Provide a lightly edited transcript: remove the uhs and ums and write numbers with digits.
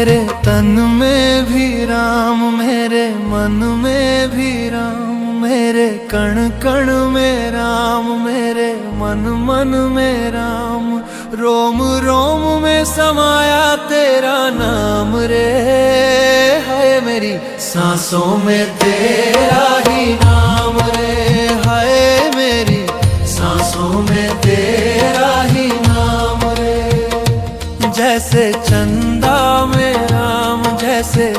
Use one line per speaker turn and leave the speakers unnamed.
मेरे तन में भी राम, मेरे मन में भी राम, मेरे कण कण में राम, मेरे मन मन में राम, रोम रोम में समाया तेरा नाम रे। हाय मेरी सांसों में तेरा ही नाम रे, हाय मेरी सांसों में तेरा ही नाम रे। जैसे चंदा में राम, जैसे